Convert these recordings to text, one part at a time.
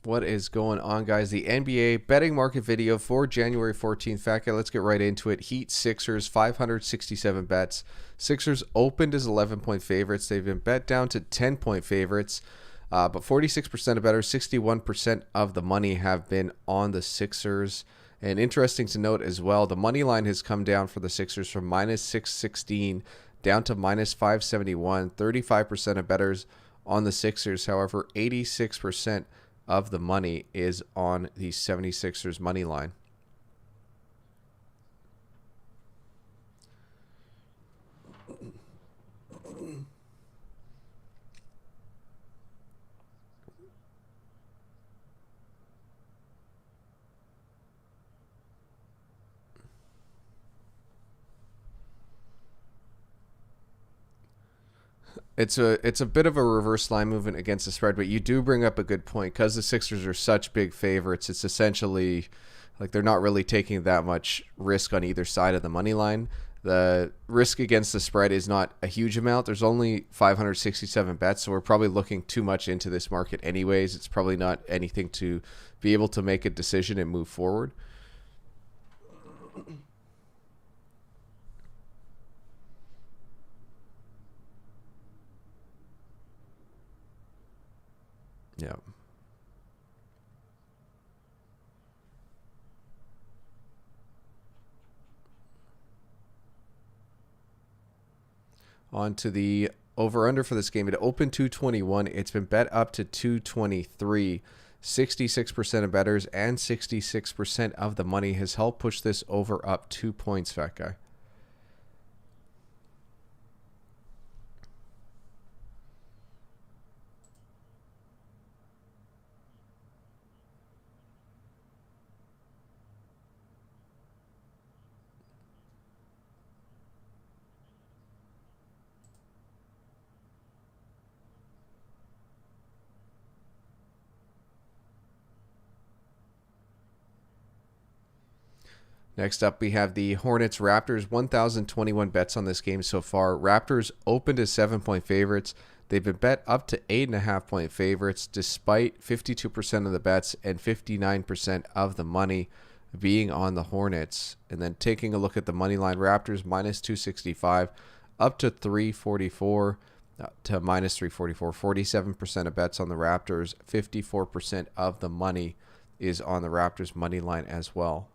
What is going on, guys? The NBA betting market video for January 14th. Fat guy, let's get right into it. Heat Sixers, 567 bets. Sixers opened as 11-point favorites. They've been bet down to 10-point favorites, but 46% of bettors, 61% of the money have been on the Sixers. And interesting to note as well, the money line has come down for the Sixers from minus 616 down to minus 571. 35% of bettors on the Sixers. However, 86% of the money is on the 76ers money line. It's a bit of a reverse line movement against the spread, but you do bring up a good point because the Sixers are such big favorites. It's essentially like they're not really taking that much risk on either side of the money line. The risk against the spread is not a huge amount. There's only 567 bets, so we're probably looking too much into this market anyways. It's probably not anything to be able to make a decision and move forward. Yeah. On to the over-under for this game. It opened 221. It's been bet up to 223. 66% of bettors and 66% of the money has helped push this over up 2 points, fat guy. Next up, we have the Hornets Raptors. 1,021 bets on this game so far. Raptors opened as 7-point favorites. They've been bet up to 8.5-point favorites, despite 52% of the bets and 59% of the money being on the Hornets. And then taking a look at the money line, Raptors minus 265 up to 344 to minus 344. 47% of bets on the Raptors. 54% of the money is on the Raptors money line as well.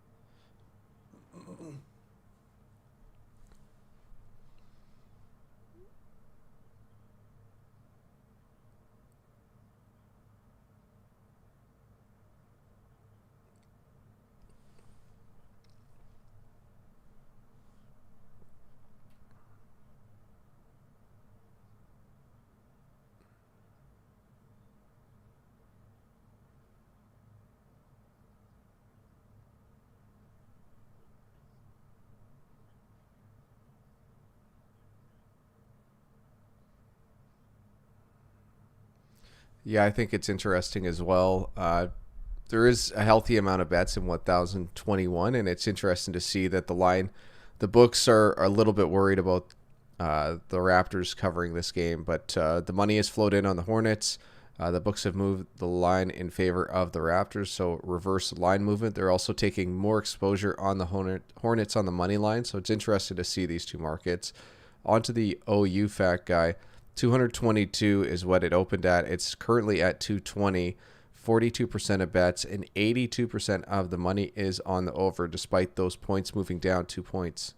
Yeah, I think it's interesting as well. There is a healthy amount of bets in 1021, and it's interesting to see that the books are a little bit worried about the Raptors covering this game, but the money has flowed in on the Hornets. The books have moved the line in favor of the Raptors, so reverse line movement. They're also taking more exposure on the Hornets on the money line, so it's interesting to see these two markets. Onto the OU fat guy. 222 is what it opened at. It's currently at 220. 42% of bets and 82% of the money is on the over, despite those points moving down 2 points.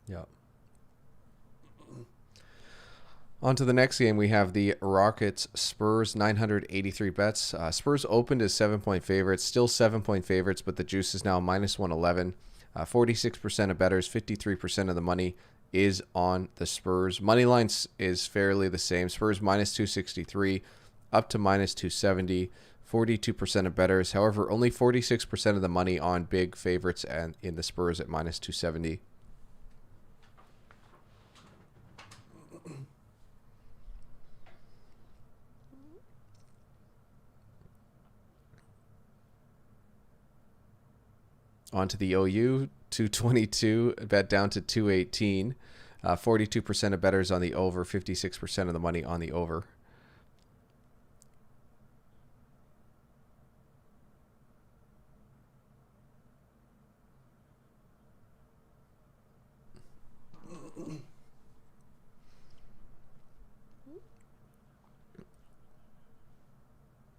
Yeah. On to the next game, we have the Rockets Spurs, 983 bets. Spurs opened as 7-point favorites, still 7-point favorites, but the juice is now minus 111. 46% of bettors, 53% of the money is on the Spurs. Money line is fairly the same. Spurs minus 263 up to minus 270. 42% of bettors. However, only 46% of the money on big favorites and in the Spurs at minus 270. On to the OU, 222, bet down to 218. 42% of bettors on the over, 56% of the money on the over.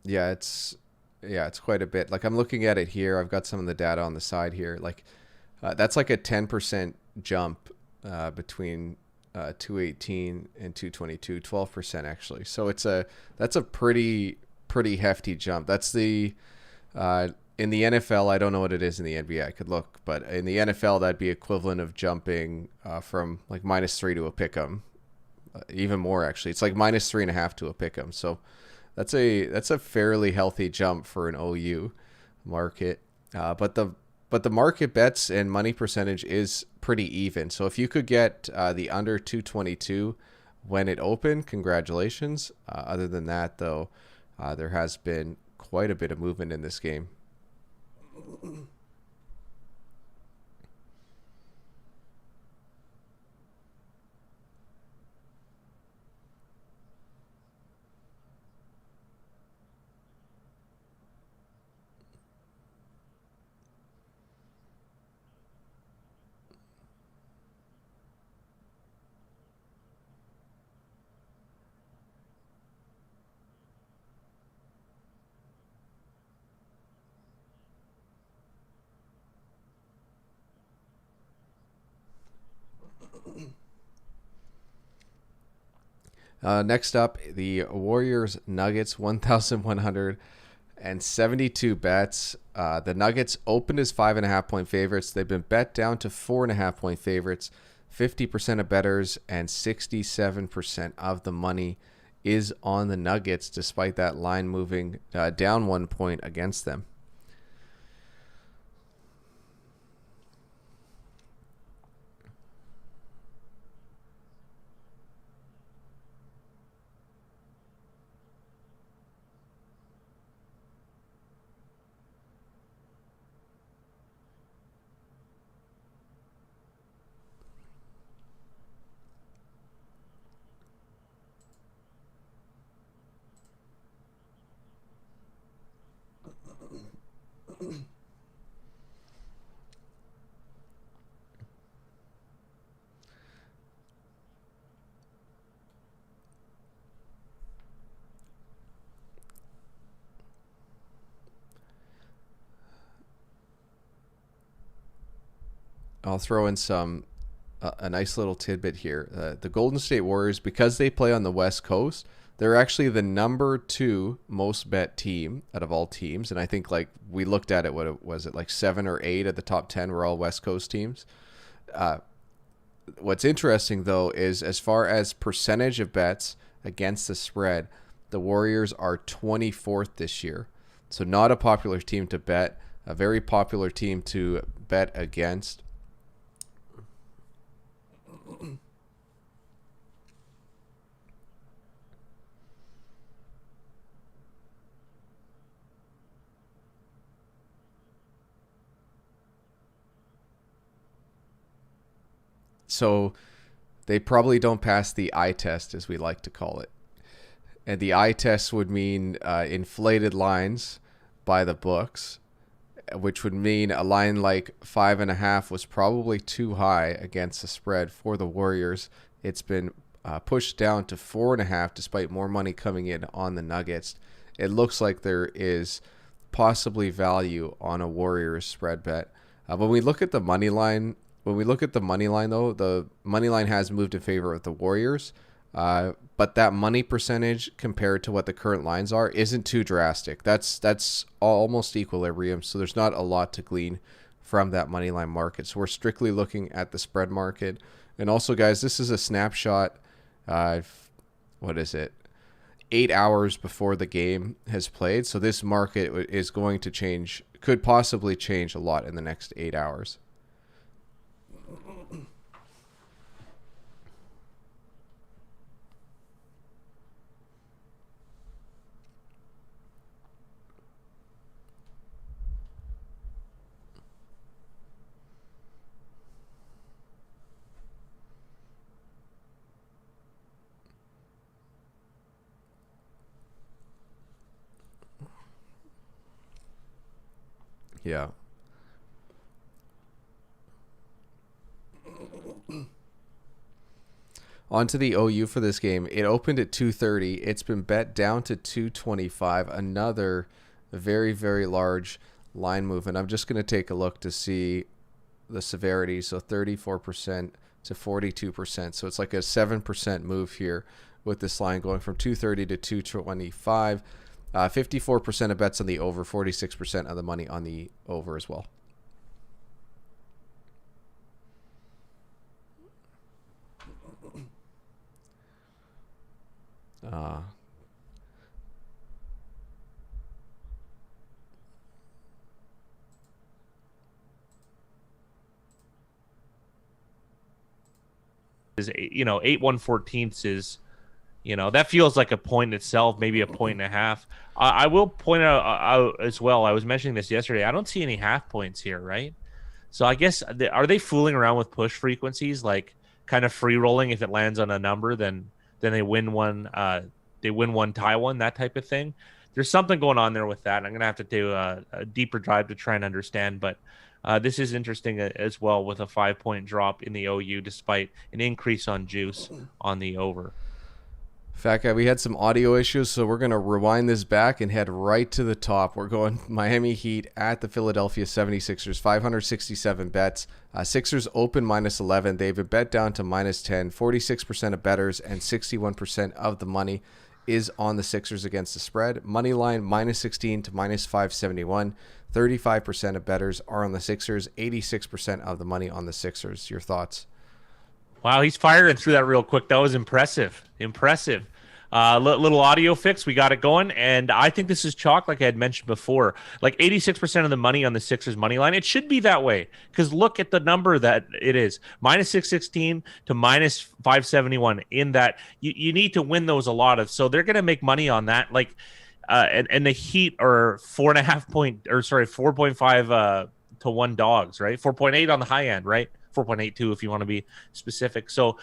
Yeah, it's quite a bit. Like I'm looking at it here. I've got some of the data on the side here. Like that's like a 10% jump between 218 and 222, 12% actually. So that's a pretty hefty jump. That's the in the NFL. I don't know what it is in the NBA. I could look, but in the NFL that'd be equivalent of jumping from like -3 to a pick'em, even more actually. It's like -3.5 to a pick'em. So that's a fairly healthy jump for an OU market, but the market bets and money percentage is pretty even. So if you could get the under 222 when it opened, congratulations. Other than that, though, there has been quite a bit of movement in this game. Next up, the Warriors Nuggets, 1,172 bets. The Nuggets opened as 5.5-point favorites. They've been bet down to 4.5-point favorites. 50% of bettors and 67% of the money is on the Nuggets, despite that line moving down 1 point against them. I'll throw in a nice little tidbit here. The Golden State Warriors, because they play on the West Coast, they're actually the number 2 most bet team out of all teams. And I think like we looked at it, like 7 or 8 of the top 10 were all West Coast teams. What's interesting though is as far as percentage of bets against the spread, the Warriors are 24th this year. So not a popular team to bet, a very popular team to bet against. So they probably don't pass the eye test, as we like to call it. And the eye test would mean inflated lines by the books, which would mean a line like 5.5 was probably too high against the spread for the Warriors. It's been pushed down to 4.5 despite more money coming in on the Nuggets. It looks like there is possibly value on a Warriors spread bet. When we look at the money line, though, the money line has moved in favor of the Warriors. But that money percentage compared to what the current lines are isn't too drastic. That's almost equilibrium, so there's not a lot to glean from that money line market. So we're strictly looking at the spread market. And also, guys, this is a snapshot. What is it? 8 hours before the game has played. So this market is going to change, could possibly change a lot in the next 8 hours. Yeah. On to the OU for this game. It opened at 230. It's been bet down to 225. Another very, very large line movement. I'm just going to take a look to see the severity. So 34% to 42%. So it's like a 7% move here with this line going from 230 to 225. 54% of bets on the over, 46% of the money on the over as well. Is 8 1/14 is, that feels like a point itself, maybe a point and a half. I will point out as well, I was mentioning this yesterday, I don't see any half points here, right? So I guess, are they fooling around with push frequencies, like kind of free rolling? If it lands on a number, then they win one, tie one, that type of thing. There's something going on there with that. I'm gonna have to do a deeper dive to try and understand, but this is interesting as well, with a 5-point drop in the OU despite an increase on juice on the over. Fat guy, we had some audio issues, so we're going to rewind this back and head right to the top. We're going Miami Heat at the Philadelphia 76ers, 567 bets. Sixers open -11. They've been bet down to -10. 46% of bettors and 61% of the money is on the Sixers against the spread. Money line -16 to -571. 35% of bettors are on the Sixers. 86% of the money on the Sixers. Your thoughts? Wow, he's firing through that real quick. That was impressive. Little audio fix. We got it going. And I think this is chalk, like I had mentioned before. Like 86% of the money on the Sixers money line. It should be that way, because look at the number that it is. -616 to -571. In that, you need to win those a lot of. So they're going to make money on that. Like, and the Heat are 4.5 to 1 dogs, right? 4.8 on the high end, right? 4.82 if you want to be specific. So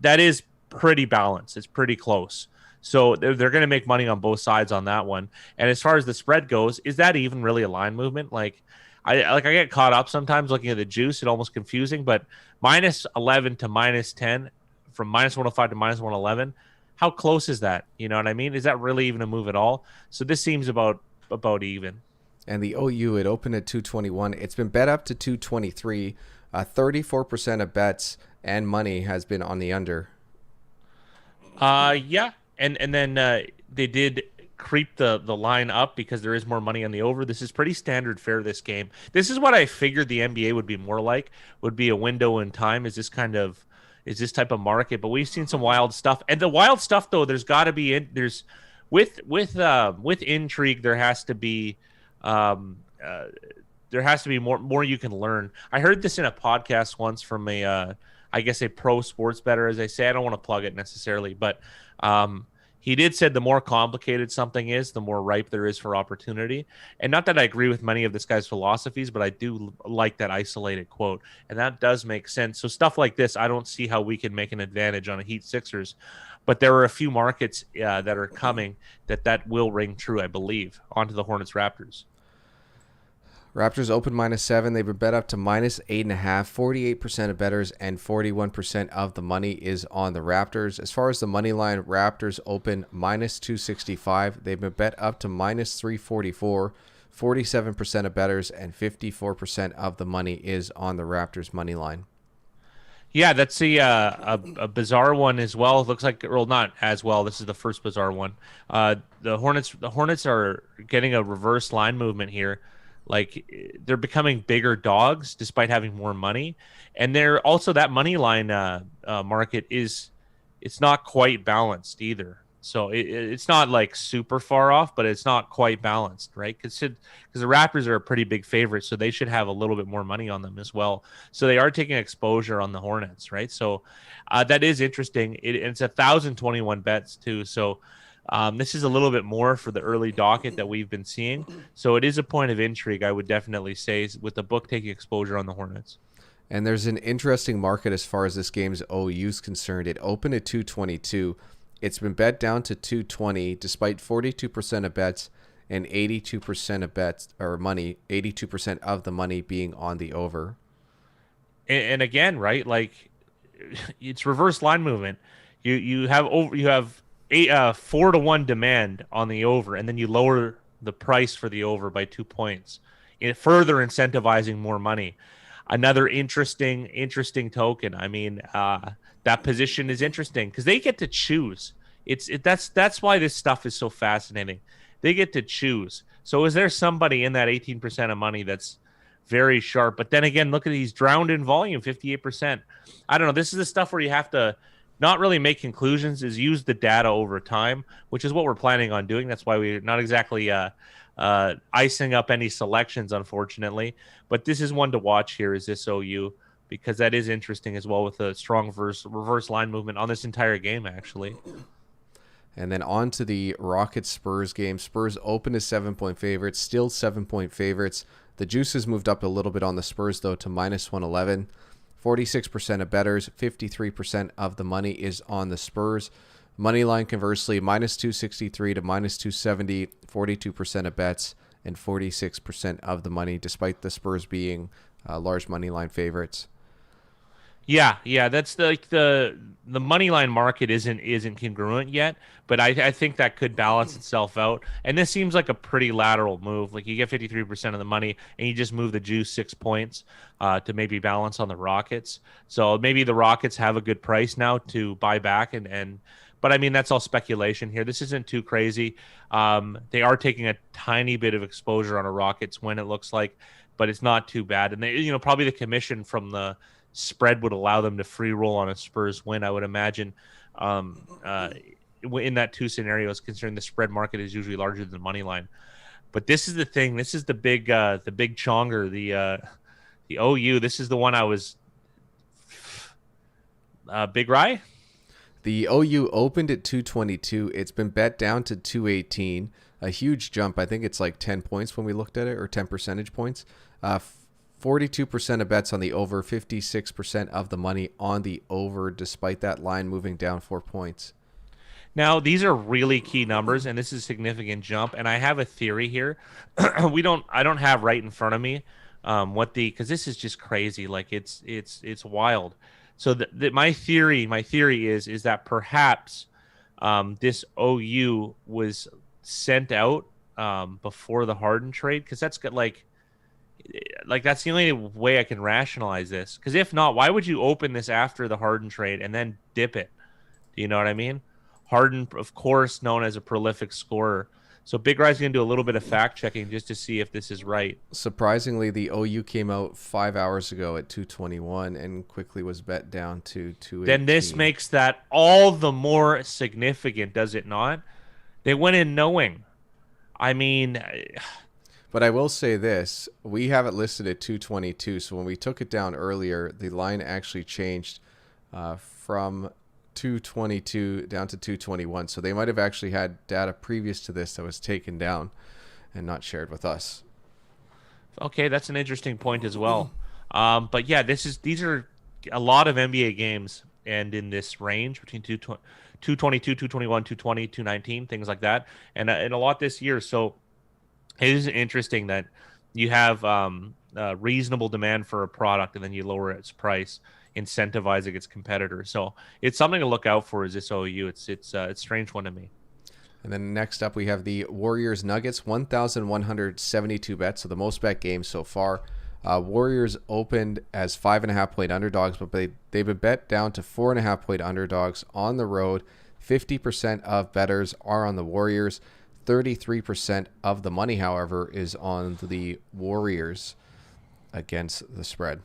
that is pretty balanced. It's pretty close. So they're going to make money on both sides on that one. And as far as the spread goes, is that even really a line movement? Like I get caught up sometimes looking at the juice. It's almost confusing, but -11 to -10, from -105 to -111. How close is that? You know what I mean? Is that really even a move at all? So this seems about even. And the OU, it opened at 221. It's been bet up to 223. 34% of bets and money has been on the under. Yeah. And then they did creep the line up because there is more money on the over. This is pretty standard fare, this game. This is what I figured the NBA would be more like, would be a window in time, is this type of market. But we've seen some wild stuff. And the wild stuff, though, there's got to be with intrigue, there has to be more you can learn. I heard this in a podcast once from a pro sports bettor, as I say. I don't want to plug it necessarily, but he did said the more complicated something is, the more ripe there is for opportunity. And not that I agree with many of this guy's philosophies, but I do like that isolated quote. And that does make sense. So stuff like this, I don't see how we can make an advantage on a Heat Sixers. But there are a few markets that are coming that will ring true, I believe, onto the Hornets Raptors. Raptors open -7. They've been bet up to -8.5. 48% of bettors and 41% of the money is on the Raptors. As far as the money line, Raptors open -265. They've been bet up to -344. 47% of bettors and 54% of the money is on the Raptors money line. Yeah, that's a bizarre one as well. It looks like, well, not as well. This is the first bizarre one. The Hornets are getting a reverse line movement here. Like they're becoming bigger dogs despite having more money, and they're also that money line market is it's not quite balanced either. So it's not like super far off, but it's not quite balanced, right? Because the Raptors are a pretty big favorite, so they should have a little bit more money on them as well. So they are taking exposure on the Hornets, right? So that is interesting. It's 1,021 bets too. So this is a little bit more for the early docket that we've been seeing. So it is a point of intrigue, I would definitely say, with the book taking exposure on the Hornets. And there's an interesting market as far as this game's OU is concerned. It opened at 222. It's been bet down to 220 despite 42% of bets and 82% of bets or money, 82% of the money being on the over. And again, right? Like it's reverse line movement. You have 4-1 demand on the over, and then you lower the price for the over by 2 points, further incentivizing more money. Another interesting token. I mean, that position is interesting because they get to choose. That's why this stuff is so fascinating. They get to choose. So is there somebody in that 18% of money that's very sharp? But then again, look at these drowned in volume, 58%. I don't know. This is the stuff where you have to not really make conclusions, is use the data over time, which is what we're planning on doing. That's why we're not exactly icing up any selections, unfortunately. But this is one to watch here, is this OU, because that is interesting as well, with a strong reverse line movement on this entire game, actually. And then on to the Rockets Spurs game. Spurs open as 7-point favorites, still 7-point favorites. The juice has moved up a little bit on the Spurs, though, to minus 111. 46% of bettors, 53% of the money is on the Spurs. Money line, conversely, minus 263 to minus 270, 42% of bets and 46% of the money, despite the Spurs being large money line favorites. Yeah, that's the money line market isn't congruent yet, but I think that could balance itself out. And this seems like a pretty lateral move. Like you get 53% of the money, and you just move the juice 6 points to maybe balance on the Rockets. So maybe the Rockets have a good price now to buy back, but I mean that's all speculation here. This isn't too crazy. They are taking a tiny bit of exposure on a Rockets win, it looks like, but it's not too bad. And they, probably the commission from the spread would allow them to free roll on a Spurs win, I would imagine, in that two scenarios, considering the spread market is usually larger than the money line. But this is the thing. This is the big chonger, the OU. This is the one I was Big Rye. The OU opened at 222. It's been bet down to 218. A huge jump. I think it's like 10 points when we looked at it, or 10 percentage points. 42% of bets on the over, 56% of the money on the over, despite that line moving down 4 points. Now, these are really key numbers, and this is a significant jump. And I have a theory here. I don't have right in front of me because this is just crazy. Like it's wild. So my theory is that perhaps this OU was sent out before the Harden trade, because that's got like that's the only way I can rationalize this. Because if not, why would you open this after the Harden trade and then dip it? Do you know what I mean? Harden, of course, known as a prolific scorer. So Big Rye's going to do a little bit of fact checking just to see if this is right. Surprisingly, the OU came out 5 hours ago at 221 and quickly was bet down to 218. Then this makes that all the more significant, does it not? They went in knowing. I mean, but I will say this. We have it listed at 222. So when we took it down earlier, the line actually changed from 222 down to 221. So they might have actually had data previous to this that was taken down and not shared with us. Okay, that's an interesting point as well. But yeah, these are a lot of NBA games, and in this range between 222, 221, 220, 219, things like that, and a lot this year. So it is interesting that you have reasonable demand for a product, and then you lower its price, incentivizing its competitors. So it's something to look out for. Is this OU? It's a strange one to me. And then next up, we have the Warriors Nuggets, 1,172 bets, so the most bet game so far. Warriors opened as 5.5-point underdogs, but they've been bet down to 4.5-point underdogs on the road. 50% of bettors are on the Warriors. 33% of the money, however, is on the Warriors against the spread.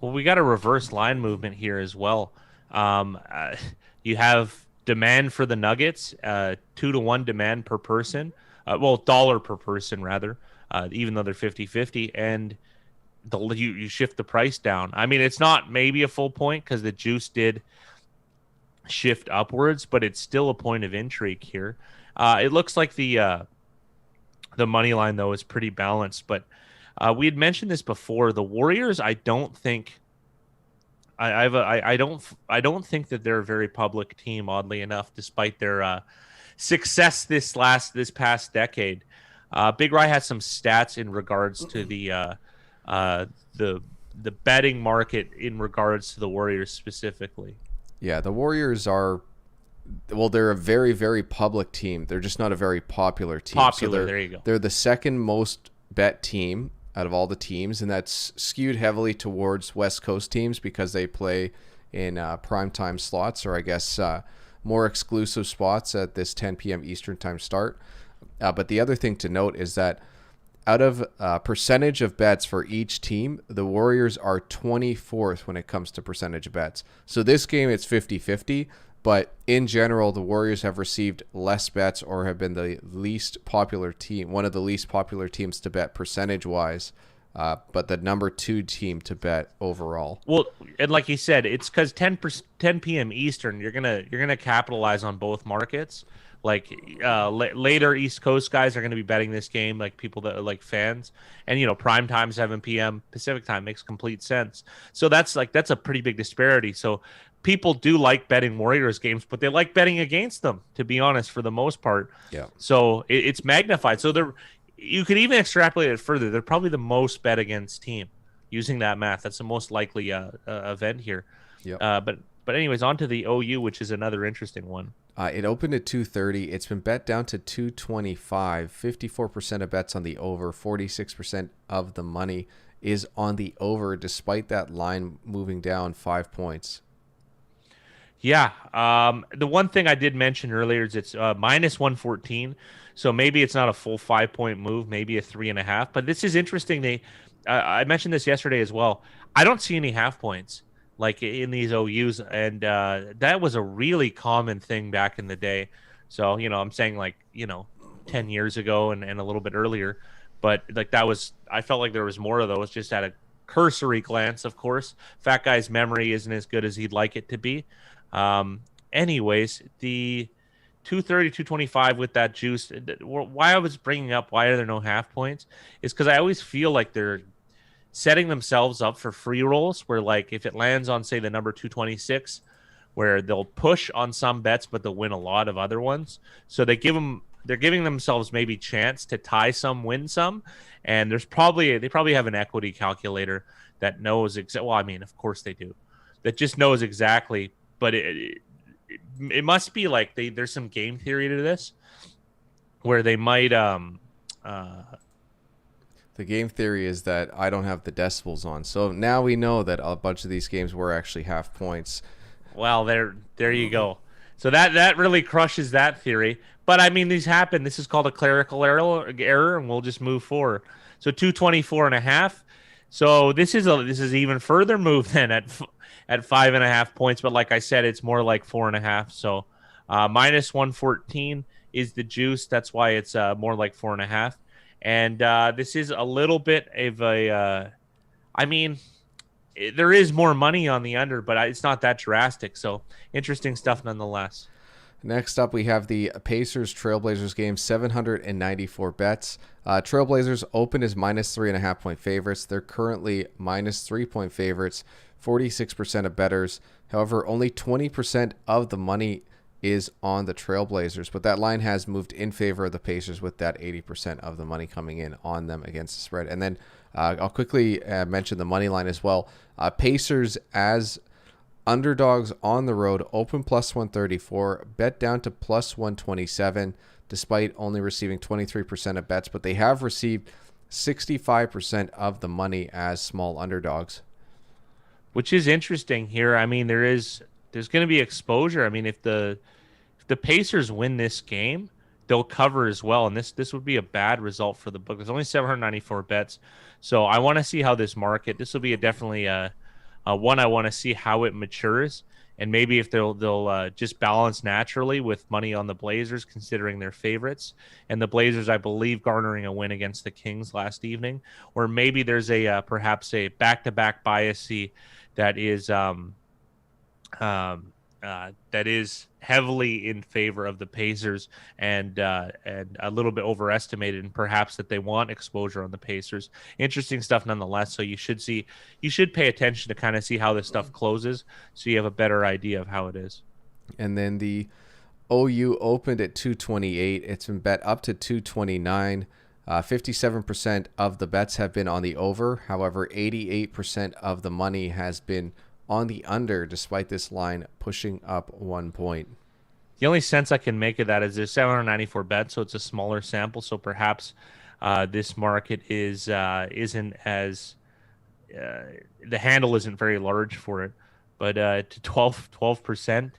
Well, we got a reverse line movement here as well. You have demand for the Nuggets, 2-1 demand per person. Dollar per person, rather, even though they're 50-50. And you shift the price down. I mean, it's not maybe a full point because the juice did shift upwards, but it's still a point of intrigue here. It looks like the money line, though, is pretty balanced. But we had mentioned this before. The Warriors, I don't think I don't think that they're a very public team, oddly enough, despite their success this past decade. Big Rye has some stats in regards to the betting market in regards to the Warriors specifically. Yeah, the Warriors are, well, they're a very, very public team. They're just not a very popular team. There you go. They're the second most bet team out of all the teams, and that's skewed heavily towards West Coast teams because they play in primetime slots, or I guess more exclusive spots at this 10 p.m. Eastern time start. But the other thing to note is that out of percentage of bets for each team, the Warriors are 24th when it comes to percentage of bets. So this game, it's 50-50. But in general, the Warriors have received less bets or have been the least popular team, one of the least popular teams to bet percentage-wise, but the number 2 team to bet overall. Well, and like you said, it's because 10 p.m. Eastern, you're gonna capitalize on both markets. Like later East Coast guys are going to be betting this game, like people that are like fans, and prime time 7 p.m. Pacific time makes complete sense. So that's a pretty big disparity. So people do like betting Warriors games, but they like betting against them, to be honest, for the most part. Yeah. So it's magnified. So you could even extrapolate it further. They're probably the most bet against team using that math. That's the most likely event here. Yeah. But anyways, on to the OU, which is another interesting one. It opened at 230. It's been bet down to 225. 54% of bets on the over. 46% of the money is on the over, despite that line moving down 5 points. Yeah. The one thing I did mention earlier is it's minus 114. So maybe it's not a full 5 point move, maybe a 3.5. But this is interesting. I mentioned this yesterday as well. I don't see any half points like in these OUs, and that was a really common thing back in the day. So I'm saying 10 years ago and a little bit earlier, but like I felt like there was more of those just at a cursory glance. Of course, Fat Guy's memory isn't as good as he'd like it to be. Anyways, the 230, 225 with that juice. Why I was bringing up why are there no half points is because I always feel like they're setting themselves up for free rolls where, like, if it lands on, say, the number 226, where they'll push on some bets, but they'll win a lot of other ones. So they're giving themselves maybe chance to tie some, win some. And they probably have an equity calculator that knows well, I mean, of course they do, that just knows exactly, but it must be like there's some game theory to this where they might, the game theory is that I don't have the decibels on. So now we know that a bunch of these games were actually half points. Well, there you go. So that really crushes that theory. But I mean, these happen. This is called a clerical error, and we'll just move forward. So 224.5. So this is even further move than at 5.5 points. But like I said, it's more like 4.5. So minus 114 is the juice. That's why it's more like 4.5. And this is a little bit of a, there is more money on the under, but it's not that drastic. So interesting stuff nonetheless. Next up, we have the Pacers-Trailblazers game, 794 bets. Trailblazers open as minus 3.5 point favorites. They're currently minus 3 point favorites, 46% of bettors. However, only 20% of the money is on the Trailblazers, but that line has moved in favor of the Pacers with that 80% of the money coming in on them against the spread. And then I'll quickly mention the money line as well. Pacers as underdogs on the road, open plus 134, bet down to plus 127, despite only receiving 23% of bets, but they have received 65% of the money as small underdogs. Which is interesting here. I mean, there's going to be exposure. I mean, if the Pacers win this game, they'll cover as well, and this would be a bad result for the book. There's only 794 bets, so I want to see how this market. This will be definitely a one I want to see how it matures, and maybe if they'll just balance naturally with money on the Blazers, considering they're favorites, and the Blazers, I believe, garnering a win against the Kings last evening, or maybe there's a perhaps a back-to-back biasy that is that is heavily in favor of the Pacers and a little bit overestimated, and perhaps that they want exposure on the Pacers. Interesting stuff nonetheless. So you should pay attention to kind of see how this stuff closes, so you have a better idea of how it is. And then the OU opened at 228. It's been bet up to 229. 57% of the bets have been on the over. However, 88% of the money has been on the under, despite this line pushing up 1 point. The only sense I can make of that is there's 794 bets, so it's a smaller sample. So perhaps this market isn't as the handle isn't very large for it, but to 12%,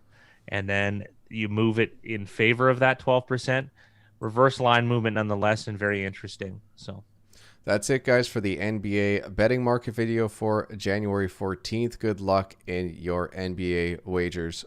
and then you move it in favor of that 12%. Reverse line movement nonetheless, and very interesting. So that's it, guys, for the NBA betting market video for January 14th. Good luck in your NBA wagers.